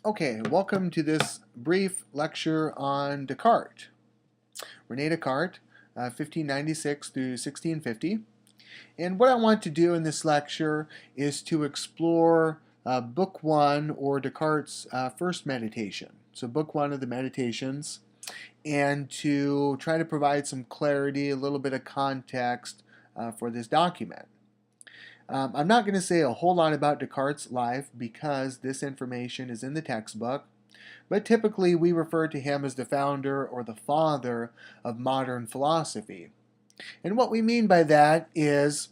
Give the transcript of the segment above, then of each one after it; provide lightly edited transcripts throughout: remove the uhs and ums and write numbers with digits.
Okay, welcome to this brief lecture on Descartes. Rene Descartes, 1596 through 1650. And what I want to do in this lecture is to explore Book 1, or Descartes' first meditation. So Book 1 of the Meditations, and to try to provide some clarity, a little bit of context for this document. I'm not going to say a whole lot about Descartes' life because this information is in the textbook, but typically we refer to him as the founder or the father of modern philosophy. And what we mean by that is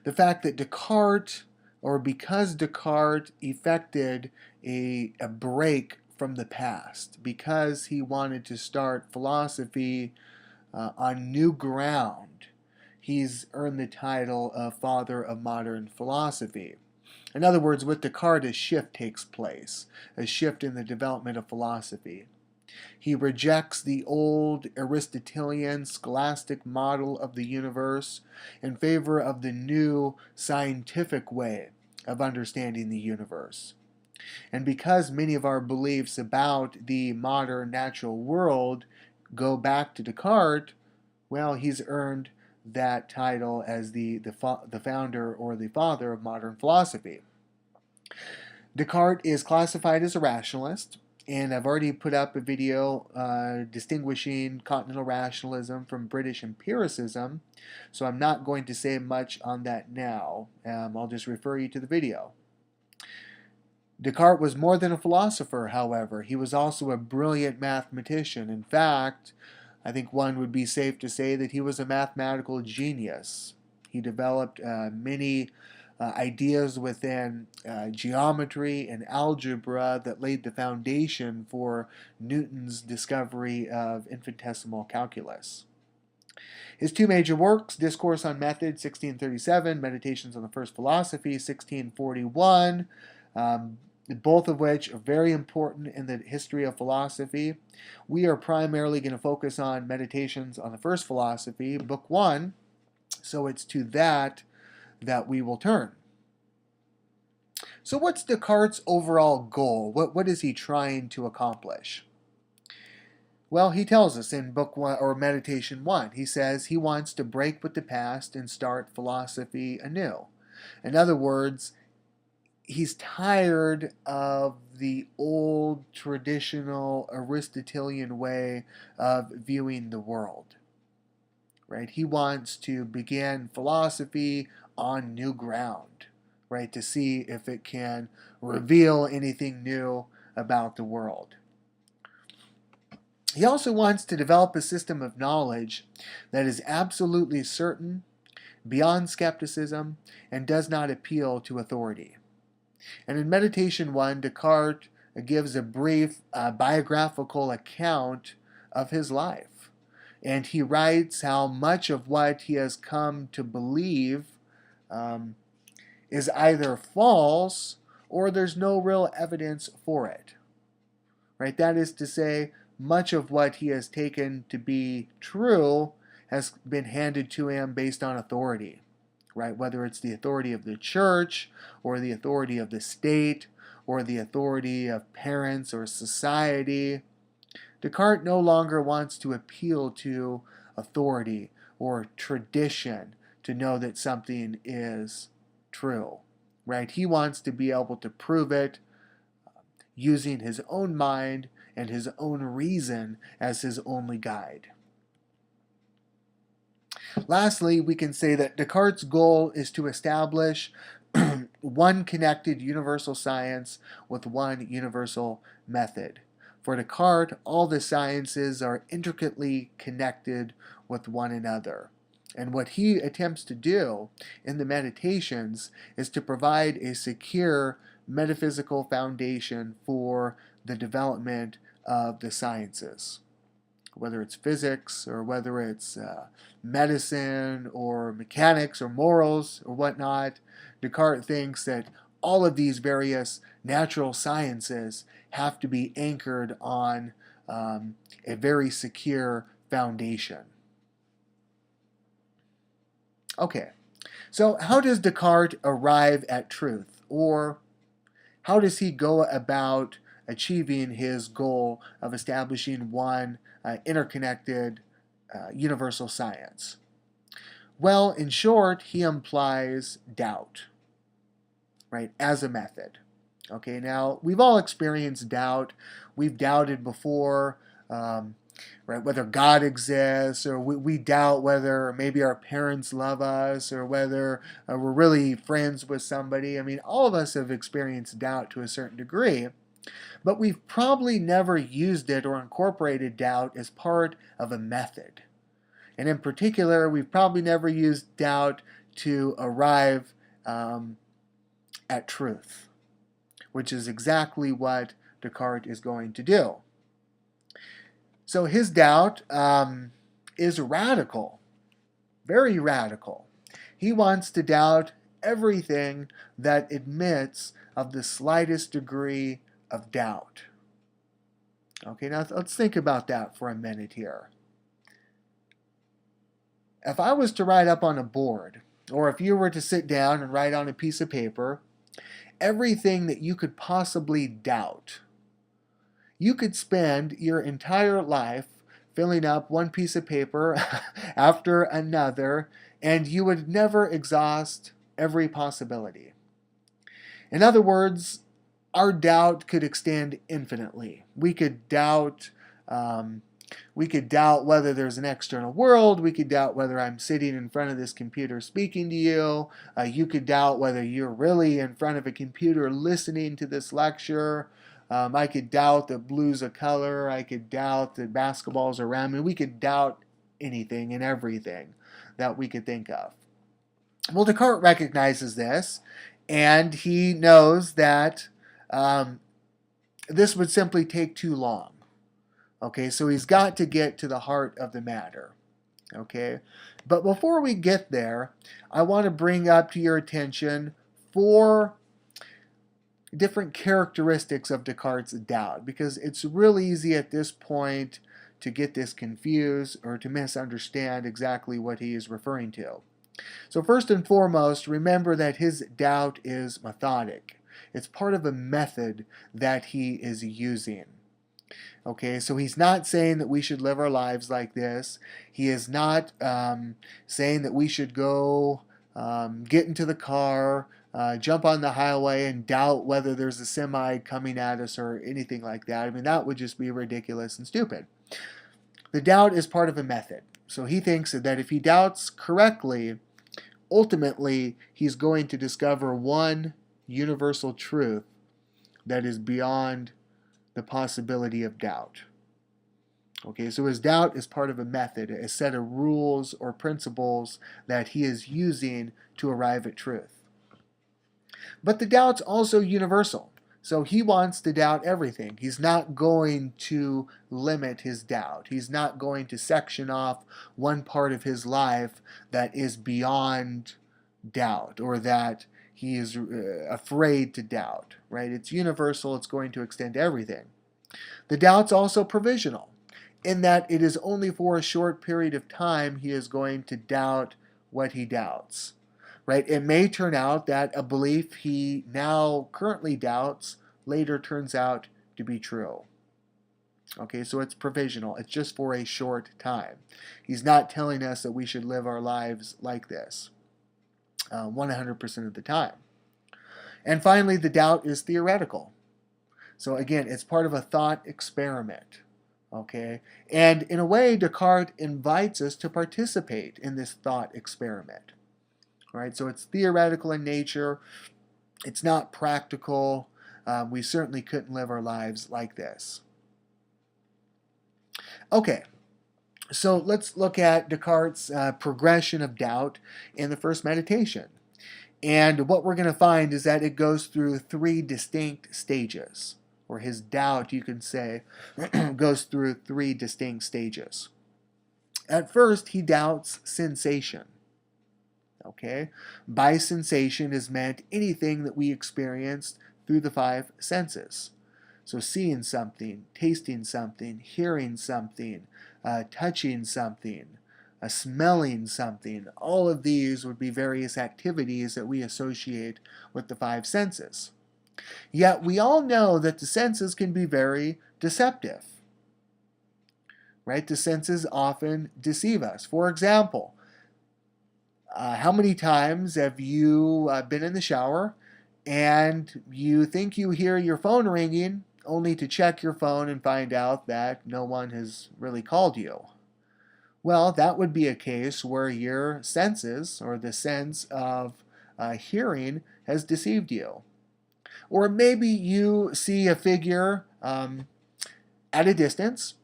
the fact that Descartes, or because Descartes effected a break from the past, because he wanted to start philosophy on new ground, he's earned the title of father of modern philosophy. In other words, with Descartes, a shift takes place, a shift in the development of philosophy. He rejects the old Aristotelian scholastic model of the universe in favor of the new scientific way of understanding the universe. And because many of our beliefs about the modern natural world go back to Descartes, well, he's earned that title as the founder or the father of modern philosophy. Descartes is classified as a rationalist, and I've already put up a video distinguishing continental rationalism from British empiricism, so I'm not going to say much on that now. I'll just refer you to the video. Descartes was more than a philosopher, however. He was also a brilliant mathematician. In fact, I think one would be safe to say that he was a mathematical genius. He developed many ideas within geometry and algebra that laid the foundation for Newton's discovery of infinitesimal calculus. His two major works, Discourse on Method, 1637, Meditations on the First Philosophy, 1641, both of which are very important in the history of philosophy. We are primarily going to focus on Meditations on the First Philosophy, Book 1, so it's to that we will turn. So what's Descartes' overall goal? What is he trying to accomplish? Well, he tells us in Book 1, or Meditation 1, he says he wants to break with the past and start philosophy anew. In other words, he's tired of the old traditional Aristotelian way of viewing the world. Right? He wants to begin philosophy on new ground, right? To see if it can reveal anything new about the world. He also wants to develop a system of knowledge that is absolutely certain, beyond skepticism, and does not appeal to authority. And in Meditation 1, Descartes gives a brief biographical account of his life. And he writes how much of what he has come to believe is either false or there's no real evidence for it. Right? That is to say, much of what he has taken to be true has been handed to him based on authority. Right? Whether it's the authority of the church, or the authority of the state, or the authority of parents or society. Descartes no longer wants to appeal to authority or tradition to know that something is true. Right? He wants to be able to prove it using his own mind and his own reason as his only guide. Lastly, we can say that Descartes' goal is to establish one connected universal science with one universal method. For Descartes, all the sciences are intricately connected with one another. And what he attempts to do in the Meditations is to provide a secure metaphysical foundation for the development of the sciences. Whether it's physics, or whether it's medicine, or mechanics, or morals, or whatnot, Descartes thinks that all of these various natural sciences have to be anchored on a very secure foundation. Okay, so how does Descartes arrive at truth? Or how does he go about achieving his goal of establishing one interconnected universal science? Well, in short, he implies doubt, right, as a method. Okay, now we've all experienced doubt. We've doubted before, right, whether God exists, or we doubt whether maybe our parents love us, or whether we're really friends with somebody. I mean, all of us have experienced doubt to a certain degree, but we've probably never used it or incorporated doubt as part of a method. And in particular, we've probably never used doubt to arrive at truth, which is exactly what Descartes is going to do. So his doubt is radical, very radical. He wants to doubt everything that admits of the slightest degree of doubt. Okay, now let's think about that for a minute here. If I was to write up on a board, or if you were to sit down and write on a piece of paper, everything that you could possibly doubt, you could spend your entire life filling up one piece of paper after another, and you would never exhaust every possibility. In other words, our doubt could extend infinitely. We could doubt whether there's an external world. We could doubt whether I'm sitting in front of this computer speaking to you. You could doubt whether you're really in front of a computer listening to this lecture. I could doubt that blue's a color. I could doubt that basketball's around me. We could doubt anything and everything that we could think of. Well, Descartes recognizes this, and he knows that this would simply take too long. Okay, so he's got to get to the heart of the matter. Okay, but before we get there, I want to bring up to your attention 4 different characteristics of Descartes' doubt, because it's really easy at this point to get this confused or to misunderstand exactly what he is referring to. So first and foremost, remember that his doubt is methodic. It's part of a method that he is using. Okay, so he's not saying that we should live our lives like this. He is not saying that we should go get into the car, jump on the highway and doubt whether there's a semi coming at us or anything like that. I mean, that would just be ridiculous and stupid. The doubt is part of a method. So he thinks that if he doubts correctly, ultimately he's going to discover one universal truth that is beyond the possibility of doubt. Okay, so his doubt is part of a method, a set of rules or principles that he is using to arrive at truth. But the doubt's also universal. So he wants to doubt everything. He's not going to limit his doubt. He's not going to section off one part of his life that is beyond doubt, or that he is afraid to doubt, right? It's universal. It's going to extend to everything. The doubt's also provisional, in that it is only for a short period of time he is going to doubt what he doubts, right? It may turn out that a belief he now currently doubts later turns out to be true. Okay, so it's provisional. It's just for a short time. He's not telling us that we should live our lives like this 100% of the time. And finally, the doubt is theoretical. So again, it's part of a thought experiment. Okay, and in a way, Descartes invites us to participate in this thought experiment. Right, so it's theoretical in nature. It's not practical. We certainly couldn't live our lives like this. Okay, so let's look at Descartes' progression of doubt in the first meditation. And what we're going to find is that it goes through 3 distinct stages, or his doubt, you can say, goes through 3 distinct stages. At first, he doubts sensation. Okay, by sensation is meant anything that we experienced through the 5 senses. So seeing something, tasting something, hearing something, touching something, smelling something. All of these would be various activities that we associate with the 5 senses. Yet we all know that the senses can be very deceptive, right? The senses often deceive us. For example, how many times have you been in the shower and you think you hear your phone ringing only to check your phone and find out that no one has really called you? Well, that would be a case where your senses, or the sense of hearing, has deceived you. Or maybe you see a figure at a distance,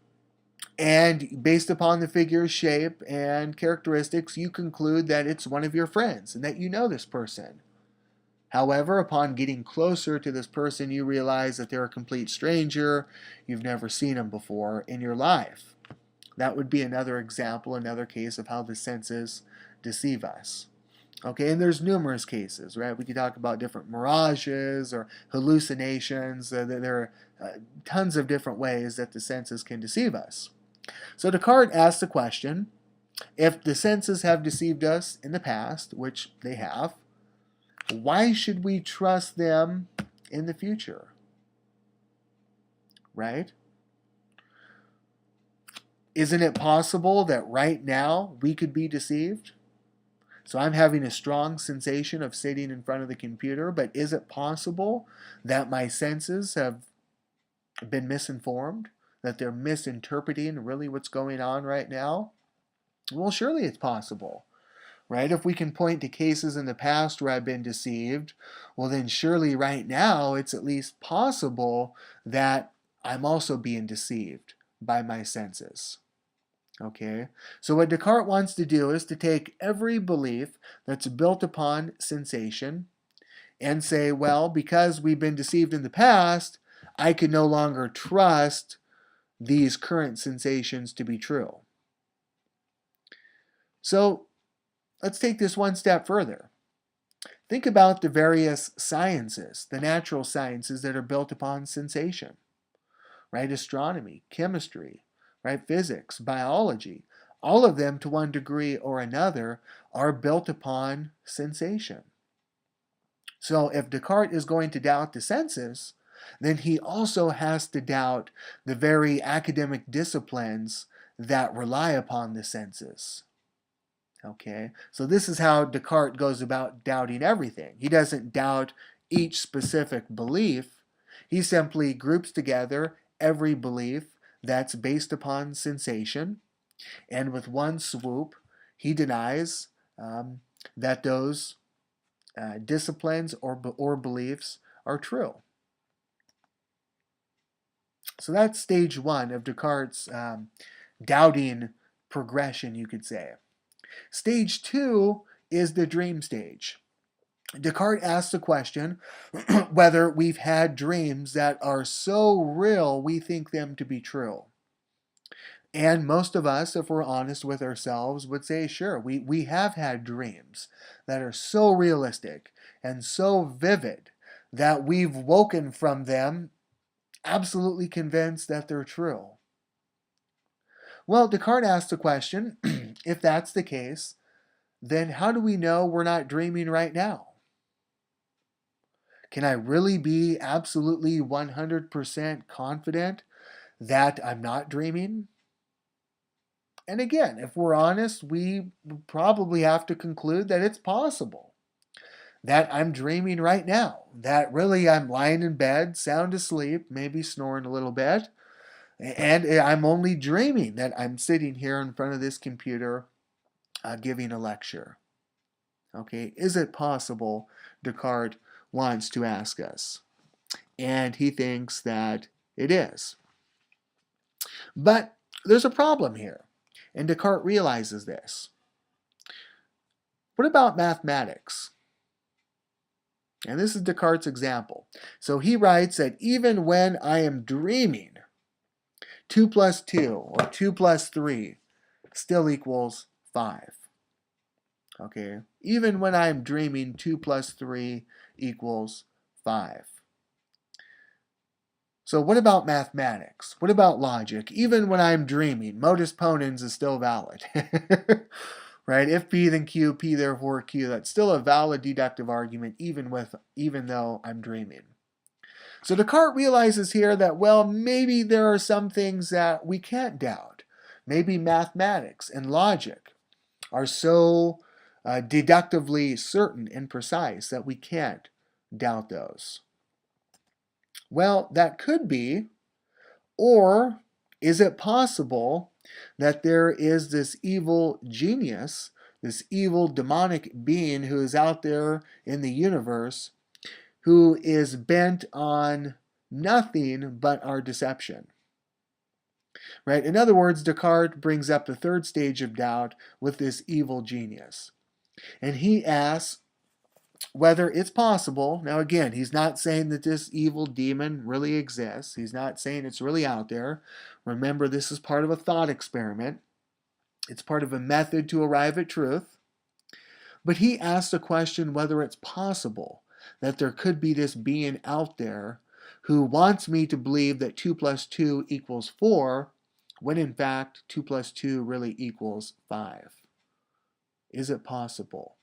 and based upon the figure's shape and characteristics, you conclude that it's one of your friends and that you know this person. However, upon getting closer to this person, you realize that they're a complete stranger. You've never seen them before in your life. That would be another example, another case of how the senses deceive us. Okay, and there's numerous cases, right? We could talk about different mirages or hallucinations. There are tons of different ways that the senses can deceive us. So Descartes asked the question, if the senses have deceived us in the past, which they have, why should we trust them in the future? Right? Isn't it possible that right now we could be deceived? So I'm having a strong sensation of sitting in front of the computer, but is it possible that my senses have been misinformed? That they're misinterpreting really what's going on right now? Well, surely it's possible, right? If we can point to cases in the past where I've been deceived, well, then surely right now it's at least possible that I'm also being deceived by my senses. Okay, so what Descartes wants to do is to take every belief that's built upon sensation and say, well, because we've been deceived in the past, I can no longer trust these current sensations to be true. So let's take this one step further. Think about the various sciences, the natural sciences that are built upon sensation, right? Astronomy, chemistry, right? Physics, biology, all of them to one degree or another are built upon sensation. So if Descartes is going to doubt the senses, then he also has to doubt the very academic disciplines that rely upon the senses. Okay, so this is how Descartes goes about doubting everything. He doesn't doubt each specific belief. He simply groups together every belief that's based upon sensation, and with one swoop, he denies that those disciplines or beliefs are true. So that's stage one of Descartes' doubting progression, you could say. Stage two is the dream stage. Descartes asks the question whether we've had dreams that are so real we think them to be true. And most of us, if we're honest with ourselves, would say, sure, we have had dreams that are so realistic and so vivid that we've woken from them absolutely convinced that they're true. Well, Descartes asked the question, if that's the case, then how do we know we're not dreaming right now? Can I really be absolutely 100% confident that I'm not dreaming? And again, if we're honest, we probably have to conclude that it's possible that I'm dreaming right now, that really I'm lying in bed, sound asleep, maybe snoring a little bit, and I'm only dreaming that I'm sitting here in front of this computer giving a lecture. Okay, is it possible? Descartes wants to ask us. And he thinks that it is. But there's a problem here, and Descartes realizes this. What about mathematics? And this is Descartes' example. So he writes that even when I am dreaming, 2 plus 2 or 2 plus 3 still equals 5. Okay, even when I'm dreaming, 2 plus 3 equals 5. So what about mathematics? What about logic? Even when I'm dreaming, modus ponens is still valid. Right? If P then Q, P therefore Q, that's still a valid deductive argument even though I'm dreaming. So Descartes realizes here that, well, maybe there are some things that we can't doubt. Maybe mathematics and logic are so deductively certain and precise that we can't doubt those. Well, that could be, or is it possible that there is this evil genius, this evil demonic being who is out there in the universe who is bent on nothing but our deception? Right? In other words, Descartes brings up the third stage of doubt with this evil genius. And he asks whether it's possible. Now, again, he's not saying that this evil demon really exists. He's not saying it's really out there. Remember, this is part of a thought experiment. It's part of a method to arrive at truth. But he asks the question whether it's possible that there could be this being out there who wants me to believe that 2 plus 2 equals 4, when in fact 2 plus 2 really equals 5. Is it possible?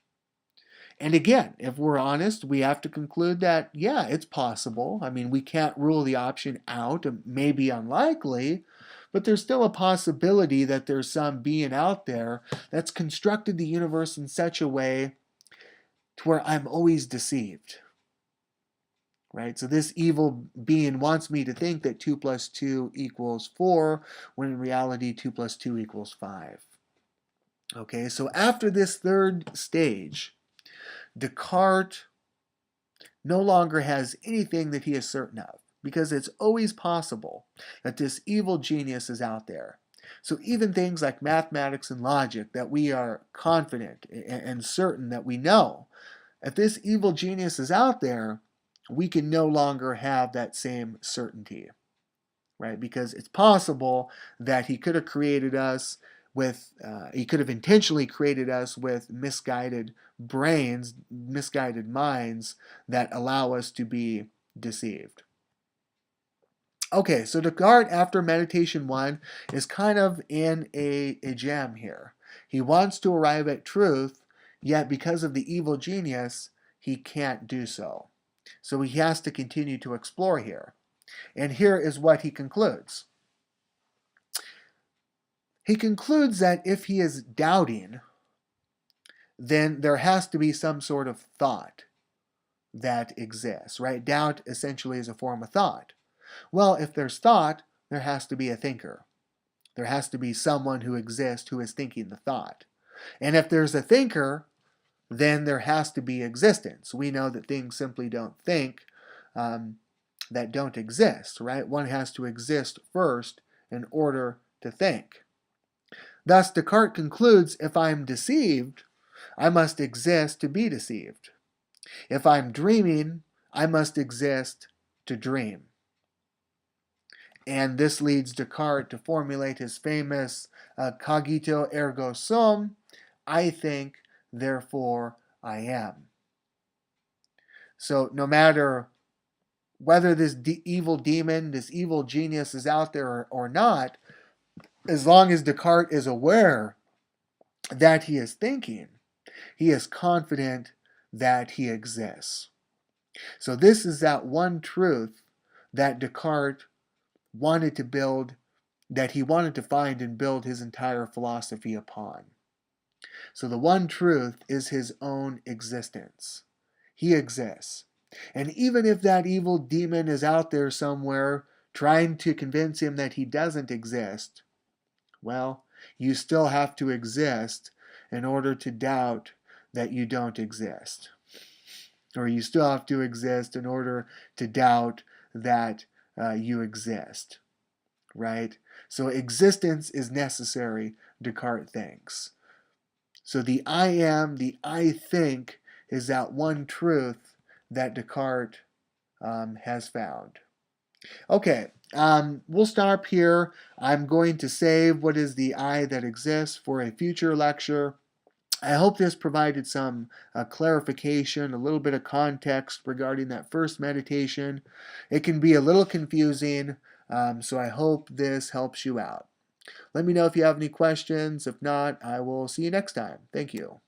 And again, if we're honest, we have to conclude that, yeah, it's possible. I mean, we can't rule the option out. It may be unlikely, but there's still a possibility that there's some being out there that's constructed the universe in such a way to where I'm always deceived. Right? So this evil being wants me to think that 2 plus 2 equals 4, when in reality 2 plus 2 equals 5. Okay, so after this third stage, Descartes no longer has anything that he is certain of, because it's always possible that this evil genius is out there. So even things like mathematics and logic that we are confident and certain that we know, if this evil genius is out there, we can no longer have that same certainty, right? Because it's possible that he could have created us with, he could have intentionally created us with misguided brains, misguided minds that allow us to be deceived. Okay, so Descartes, after meditation 1, is kind of in a jam here. He wants to arrive at truth, yet because of the evil genius, he can't do so. So he has to continue to explore here. And here is what he concludes. He concludes that if he is doubting, then there has to be some sort of thought that exists, right? Doubt essentially is a form of thought. Well, if there's thought, there has to be a thinker. There has to be someone who exists who is thinking the thought. And if there's a thinker, then there has to be existence. We know that things simply don't think, that don't exist, right? One has to exist first in order to think. Thus, Descartes concludes, if I'm deceived, I must exist to be deceived. If I'm dreaming, I must exist to dream. And this leads Descartes to formulate his famous cogito ergo sum, I think, therefore I am. So no matter whether this evil demon, this evil genius is out there or not, as long as Descartes is aware that he is thinking, he is confident that he exists. So this is that one truth that Descartes wanted to build, that he wanted to find and build his entire philosophy upon. So the one truth is his own existence. He exists. And even if that evil demon is out there somewhere trying to convince him that he doesn't exist, well, you still have to exist in order to doubt that you don't exist. Or you still have to exist in order to doubt that you exist, right? So existence is necessary, Descartes thinks. So the I am, the I think, is that one truth that Descartes has found. Okay, we'll stop here. I'm going to save what is the I that exists for a future lecture. I hope this provided some clarification, a little bit of context regarding that first meditation. It can be a little confusing, so I hope this helps you out. Let me know if you have any questions. If not, I will see you next time. Thank you.